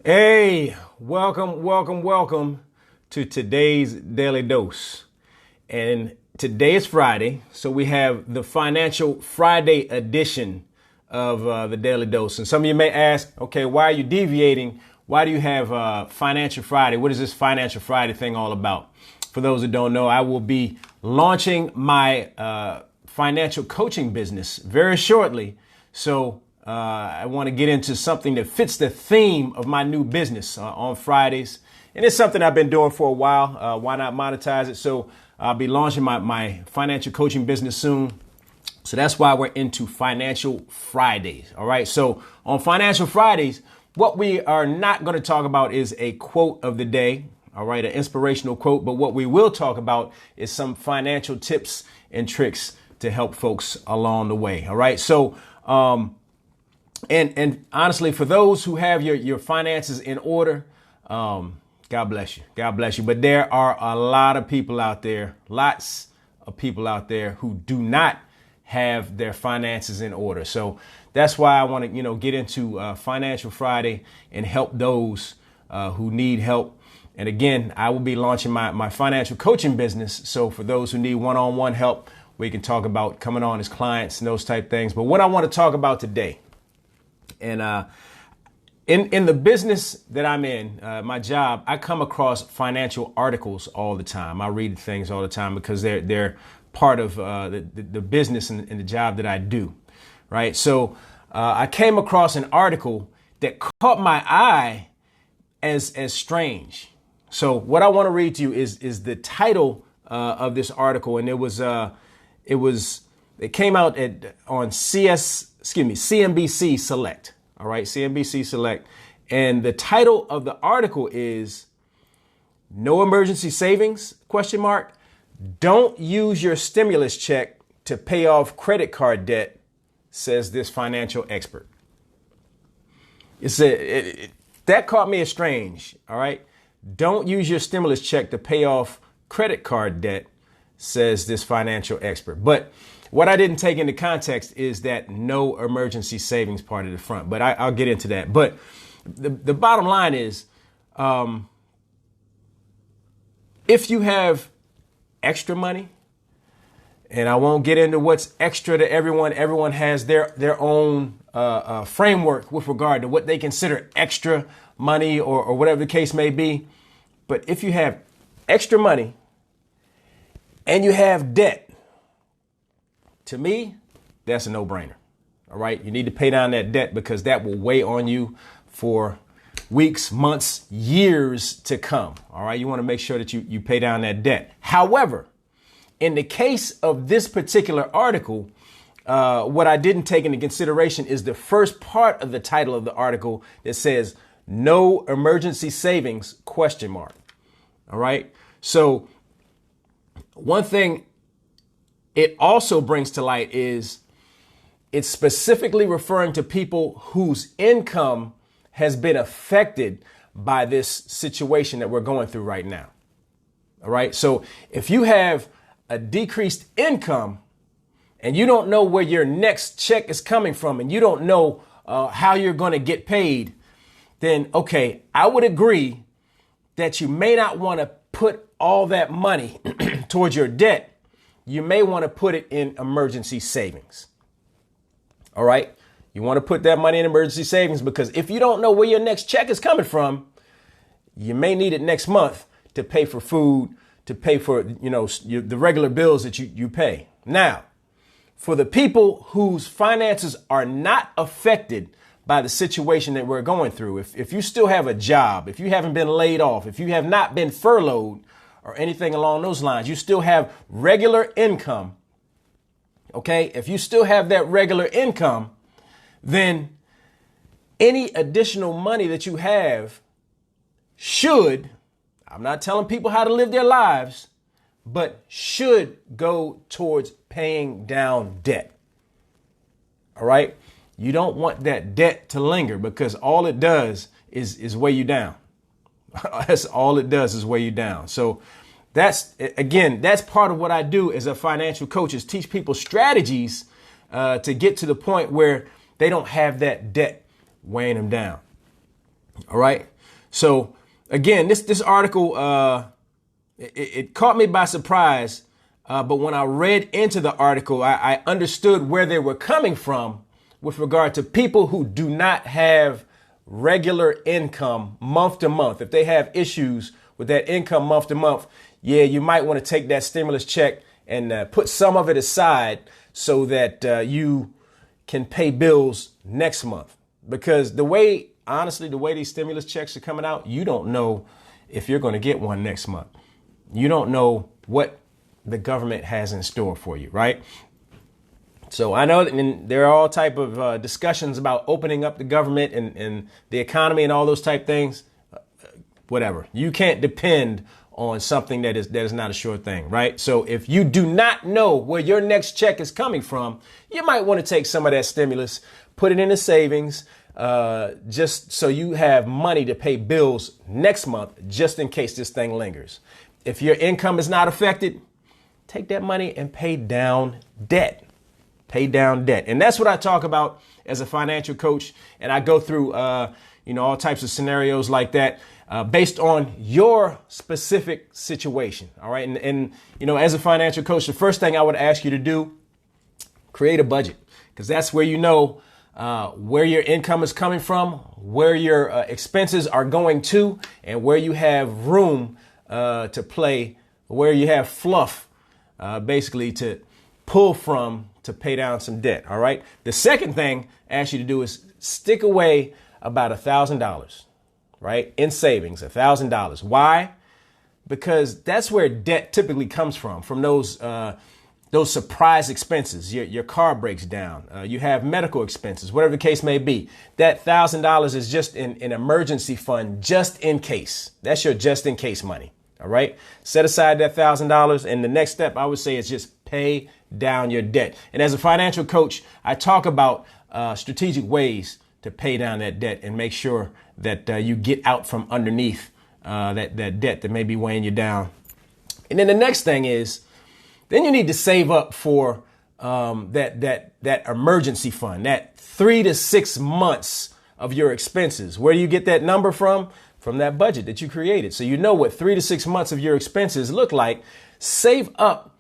Hey, welcome to today's Daily Dose. And today is Friday, so we have the Financial Friday edition of the Daily Dose. And some of you may ask, okay, why are you deviating? Why do you have Financial Friday? What is this Financial Friday thing all about? For those that don't know, I will be launching my financial coaching business very shortly. So I want to get into something that fits the theme of my new business on Fridays. And it's something I've been doing for a while. Why not monetize it? So I'll be launching my financial coaching business soon. So that's why we're into Financial Fridays. All right. So on Financial Fridays, what we are not going to talk about is a quote of the day. All right. An inspirational quote. But what we will talk about is some financial tips and tricks to help folks along the way. All right. So, and honestly, for those who have your finances in order, God bless you. God bless you. But there are a lot of people out there, lots of people out there who do not have their finances in order. So that's why I want to, get into Financial Friday and help those who need help. And again, I will be launching my financial coaching business. So for those who need one-on-one help, we can talk about coming on as clients and those type things. But what I want to talk about today, and in the business that I'm in, my job, I come across financial articles all the time. I read things all the time because they're part of the business and the job that I do, right? So I came across an article that caught my eye as strange. So what I want to read to you is the title of this article, and it came out on CNBC Select. All right, CNBC Select. And the title of the article is No Emergency Savings, ? Don't use your stimulus check to pay off credit card debt, says this financial expert. That caught me as strange. All right. Don't use your stimulus check to pay off credit card debt, says this financial expert. But what I didn't take into context is that no emergency savings part of the front. But I'll get into that. But the bottom line is, if you have extra money, and I won't get into what's extra to everyone. Everyone has their own framework with regard to what they consider extra money or whatever the case may be. But if you have extra money and you have debt, to me, that's a no-brainer. All right. You need to pay down that debt because that will weigh on you for weeks, months, years to come. All right. You want to make sure that you pay down that debt. However, in the case of this particular article, what I didn't take into consideration is the first part of the title of the article that says no emergency savings ? All right. So one thing it also brings to light is it's specifically referring to people whose income has been affected by this situation that we're going through right now. All right. So if you have a decreased income and you don't know where your next check is coming from and you don't know how you're going to get paid, then, OK, I would agree that you may not want to put all that money towards your debt. You may want to put it in emergency savings. All right. You want to put that money in emergency savings because if you don't know where your next check is coming from, you may need it next month to pay for food, to pay for, the regular bills that you pay. Now, for the people whose finances are not affected by the situation that we're going through, if you still have a job, if you haven't been laid off, if you have not been furloughed, or anything along those lines, you still have regular income. OK, if you still have that regular income, then any additional money that you have should, I'm not telling people how to live their lives, but should go towards paying down debt. All right. You don't want that debt to linger because all it does is weigh you down. That's all it does is weigh you down. So that's part of what I do as a financial coach is teach people strategies to get to the point where they don't have that debt weighing them down. All right. So again, this article, it caught me by surprise. But when I read into the article, I understood where they were coming from with regard to people who do not have regular income month to month. If they have issues with that income month to month, yeah, you might want to take that stimulus check and put some of it aside so that you can pay bills next month. Because honestly, the way these stimulus checks are coming out, you don't know if you're going to get one next month. You don't know what the government has in store for you, right? So I know that there are all type of discussions about opening up the government and the economy and all those type things. Whatever. You can't depend on something that is not a sure thing, right? So if you do not know where your next check is coming from, you might want to take some of that stimulus, put it into savings, just so you have money to pay bills next month, just in case this thing lingers. If your income is not affected, take that money and pay down debt. Pay down debt. And that's what I talk about as a financial coach. And I go through, all types of scenarios like that based on your specific situation. All right. And as a financial coach, the first thing I would ask you to do, create a budget, because that's where you know where your income is coming from, where your expenses are going to, and where you have room to play, where you have fluff, basically to pull from to pay down some debt. All right. The second thing I ask you to do is stick away about $1,000, right? In savings, $1,000. Why? Because that's where debt typically comes from those surprise expenses. Your car breaks down. You have medical expenses, whatever the case may be. That $1,000 is just an emergency fund, just in case. That's your just in case money. All right. Set aside that $1,000. And the next step I would say is just pay down your debt. And as a financial coach, I talk about strategic ways to pay down that debt and make sure that you get out from underneath that debt that may be weighing you down. And then the next thing is, then you need to save up for that emergency fund, that 3 to 6 months of your expenses. Where do you get that number from? From that budget that you created. So you know what 3 to 6 months of your expenses look like. Save up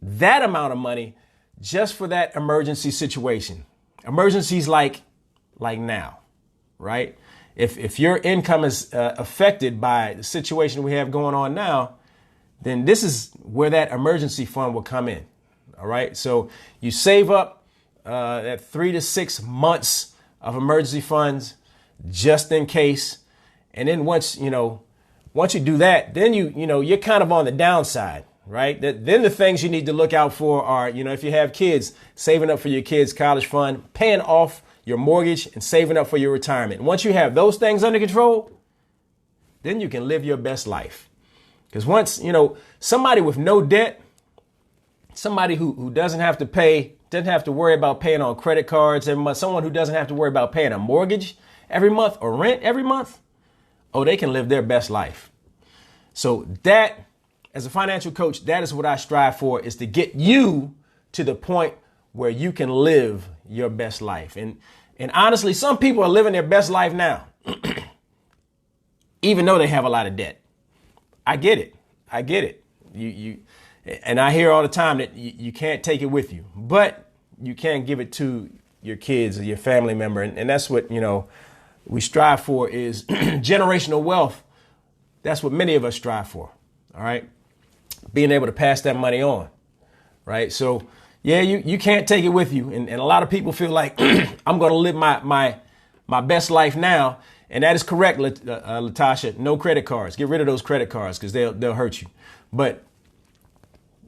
that amount of money just for that emergency situation. Emergencies like now, right? If your income is affected by the situation we have going on now, then this is where that emergency fund will come in. All right. So you save up that 3 to 6 months of emergency funds just in case. And then once you do that, then you're kind of on the downside, right? Then the things you need to look out for are, if you have kids, saving up for your kids' college fund, paying off your mortgage, and saving up for your retirement. Once you have those things under control, then you can live your best life. Because once, somebody with no debt, somebody who doesn't have to worry about paying on credit cards every month, someone who doesn't have to worry about paying a mortgage every month or rent every month, they can live their best life. So that, as a financial coach, that is what I strive for, is to get you to the point where you can live your best life. And honestly, some people are living their best life now, even though they have a lot of debt. I get it. And I hear all the time that you can't take it with you, but you can give it to your kids or your family member. And that's what, we strive for, is generational wealth. That's what many of us strive for. All right. Being able to pass that money on. Right. So, yeah, you can't take it with you. And a lot of people feel like I'm going to live my best life now. And that is correct, Latasha. No credit cards. Get rid of those credit cards because they'll hurt you. But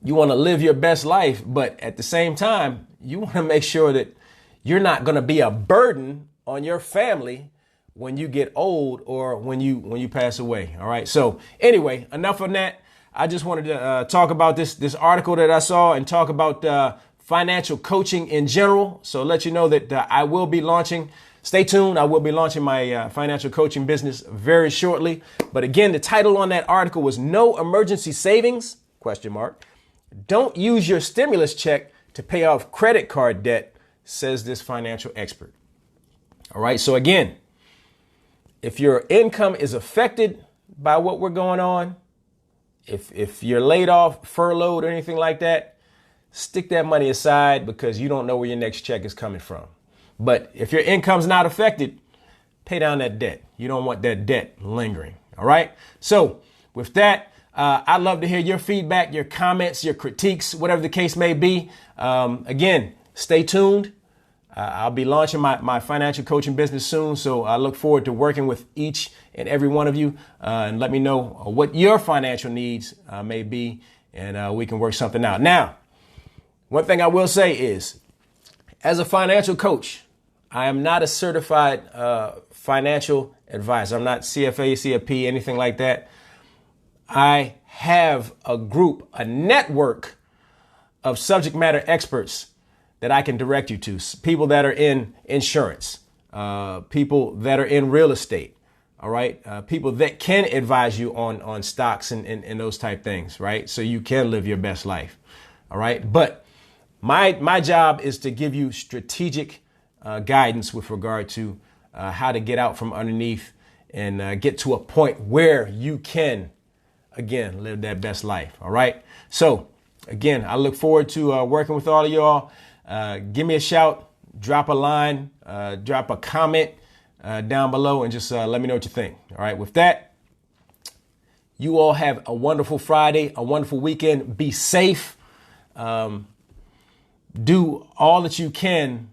you want to live your best life. But at the same time, you want to make sure that you're not going to be a burden on your family when you get old or when you pass away. All right. So anyway, enough on that. I just wanted to talk about this article that I saw and talk about financial coaching in general. So let you know that I will be launching. Stay tuned. I will be launching my financial coaching business very shortly. But again, the title on that article was "No Emergency Savings?" ? Don't use your stimulus check to pay off credit card debt, says this financial expert. All right. So again, if your income is affected by what we're going on, if you're laid off, furloughed, or anything like that, stick that money aside because you don't know where your next check is coming from. But if your income's not affected, pay down that debt. You don't want that debt lingering. All right. So with that, I'd love to hear your feedback, your comments, your critiques, whatever the case may be. Again, stay tuned. I'll be launching my financial coaching business soon. So I look forward to working with each and every one of you and let me know what your financial needs may be, and we can work something out. Now, one thing I will say is, as a financial coach, I am not a certified financial advisor. I'm not CFA, CFP, anything like that. I have a group, a network of subject matter experts that I can direct you to. People that are in insurance, people that are in real estate, all right? People that can advise you on stocks and those type things, right? So you can live your best life, all right? But my job is to give you strategic guidance with regard to how to get out from underneath and get to a point where you can, again, live that best life, all right? So, again, I look forward to working with all of y'all. Give me a shout, drop a line, drop a comment down below, and just let me know what you think. All right. With that, you all have a wonderful Friday, a wonderful weekend. Be safe. Do all that you can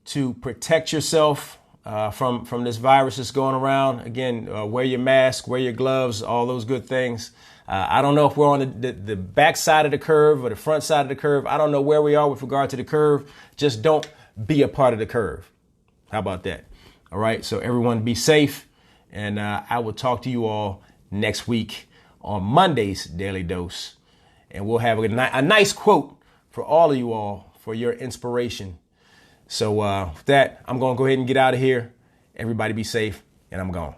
to protect yourself from this virus that's going around. Again, wear your mask, wear your gloves, all those good things. I don't know if we're on the back side of the curve or the front side of the curve. I don't know where we are with regard to the curve. Just don't be a part of the curve. How about that? All right. So everyone be safe. And I will talk to you all next week on Monday's Daily Dose. And we'll have a nice quote for all of you all for your inspiration. So with that, I'm going to go ahead and get out of here. Everybody be safe, and I'm gone.